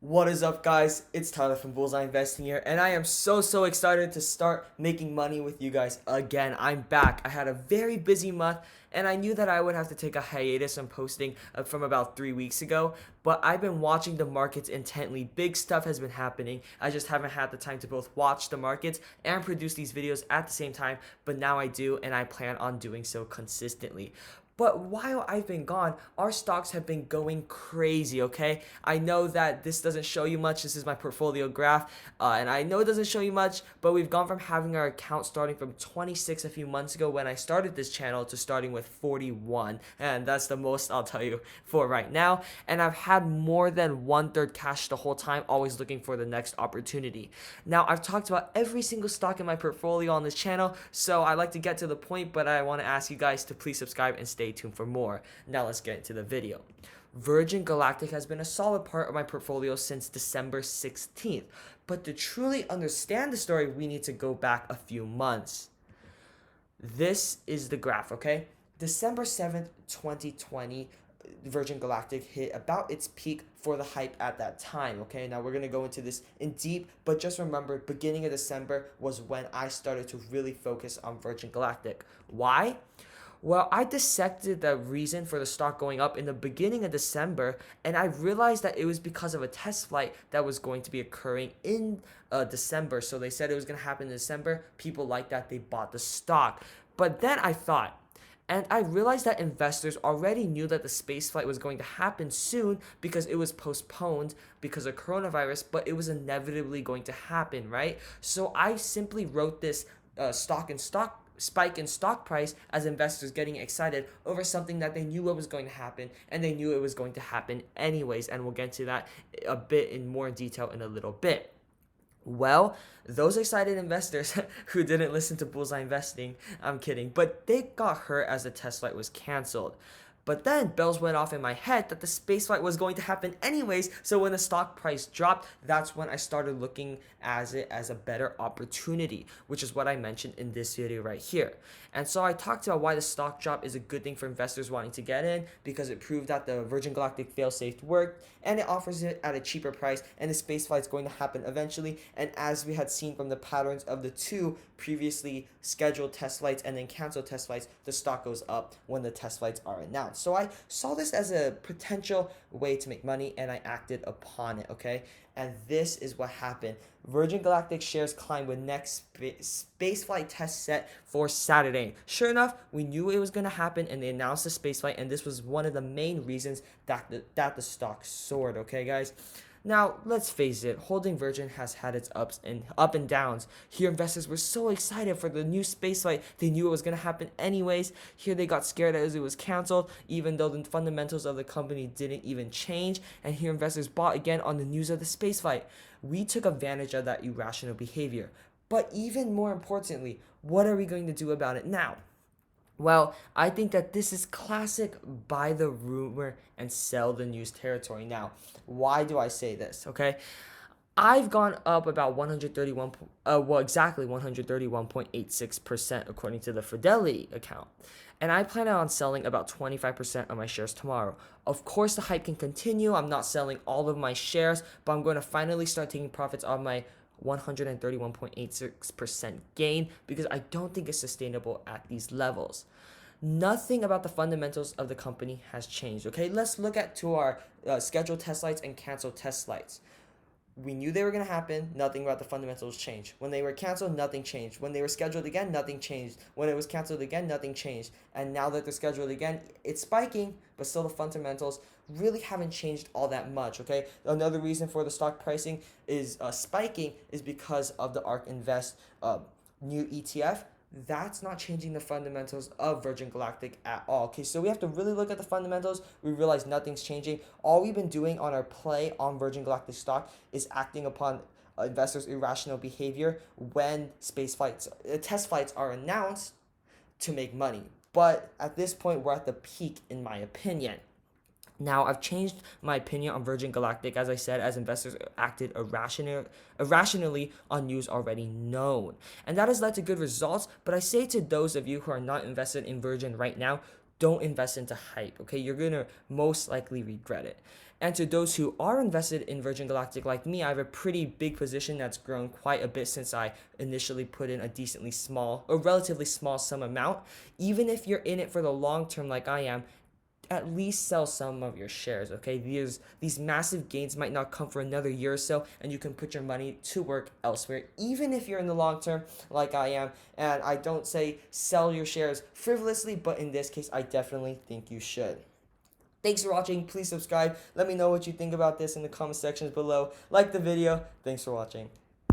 What is up, guys? It's Tyler from Bullseye Investing here, and I am so excited to start making money with you guys again. I'm back. I had a very busy month, and I knew that I would have to take a hiatus on posting from about 3 weeks ago, but I've been watching the markets intently. Big stuff has been happening. I just haven't had the time to both watch the markets and produce these videos at the same time, but now I do, and I plan on doing so consistently. But while I've been gone, our stocks have been going crazy, okay? I know that this doesn't show you much. This is my portfolio graph, and I know it doesn't show you much, but we've gone from having our account starting from 26 a few months ago when I started this channel to starting with 41, and that's the most I'll tell you for right now. And I've had more than 1/3 cash the whole time, always looking for the next opportunity. Now, I've talked about every single stock in my portfolio on this channel, so I like to get to the point, but I want to ask you guys to please subscribe and stay tuned for more. Now let's get into the video. Virgin Galactic has been a solid part of my portfolio since December 16th, but to truly understand the story, we need to go back a few months. This is the graph, okay? December 7th, 2020, Virgin Galactic hit about its peak for the hype at that time, okay? Now we're going to go into this in deep, but just remember, beginning of December was when I started to really focus on Virgin Galactic. Why? Well, I dissected the reason for the stock going up in the beginning of December, and I realized that it was because of a test flight that was going to be occurring in December. So they said it was going to happen in December. People like that, they bought the stock. But then I thought, and I realized that investors already knew that the space flight was going to happen soon because it was postponed because of coronavirus, but it was inevitably going to happen, right? So I simply wrote this stock spike in stock price as investors getting excited over something that they knew what was going to happen, and they knew it was going to happen anyways, and we'll get to that a bit in more detail in a little bit. Well, those excited investors who didn't listen to Bullseye Investing, I'm kidding, but they got hurt as the test flight was canceled. But then bells went off in my head that the spaceflight was going to happen anyways. So when the stock price dropped, that's when I started looking at it as a better opportunity, which is what I mentioned in this video right here. And so I talked about why the stock drop is a good thing for investors wanting to get in, because it proved that the Virgin Galactic failsafe worked, and it offers it at a cheaper price, and the spaceflight is going to happen eventually. And as we had seen from the patterns of the two previously scheduled test flights and then canceled test flights, the stock goes up when the test flights are announced. So I saw this as a potential way to make money, and I acted upon it, okay? And this is what happened. Virgin Galactic shares climbed with next spaceflight test set for Saturday. Sure enough, we knew it was going to happen, and they announced the spaceflight, and this was one of the main reasons that the stock soared, okay, guys? Now, let's face it, holding Virgin has had its up and downs. Here, investors were so excited for the new spaceflight, they knew it was going to happen anyways. Here, they got scared as it was canceled, even though the fundamentals of the company didn't even change. And here, investors bought again on the news of the spaceflight. We took advantage of that irrational behavior. But even more importantly, what are we going to do about it now? Well, I think that this is classic buy the rumor and sell the news territory. Now, why do I say this? Okay, I've gone up about 131.86% according to the Fidelity account. And I plan on selling about 25% of my shares tomorrow. Of course, the hype can continue. I'm not selling all of my shares, but I'm going to finally start taking profits on my 131.86% gain because I don't think it's sustainable at these levels. Nothing about the fundamentals of the company has changed. Okay, let's look at to our scheduled test flights and canceled test flights. We knew they were going to happen. Nothing about the fundamentals changed. When they were canceled, nothing changed. When they were scheduled again, nothing changed. When it was canceled again, nothing changed. And now that they're scheduled again, it's spiking, but still the fundamentals really haven't changed all that much, okay? Another reason for the stock pricing is spiking is because of the ARK Invest new ETF. That's not changing the fundamentals of Virgin Galactic at all. Okay, so we have to really look at the fundamentals. We realize nothing's changing. All we've been doing on our play on Virgin Galactic stock is acting upon investors' irrational behavior when test flights are announced to make money. But at this point, we're at the peak, in my opinion. Now, I've changed my opinion on Virgin Galactic, as I said, as investors acted irrationally on news already known. And that has led to good results, but I say to those of you who are not invested in Virgin right now, don't invest into hype, okay? You're going to most likely regret it. And to those who are invested in Virgin Galactic like me, I have a pretty big position that's grown quite a bit since I initially put in a relatively small sum amount. Even if you're in it for the long term like I am, at least sell some of your shares, okay? These massive gains might not come for another year or so, and you can put your money to work elsewhere, even if you're in the long term like I am. And I don't say sell your shares frivolously, but in this case, I definitely think you should. Thanks for watching. Please subscribe. Let me know what you think about this in the comment sections below. Like the video. Thanks for watching.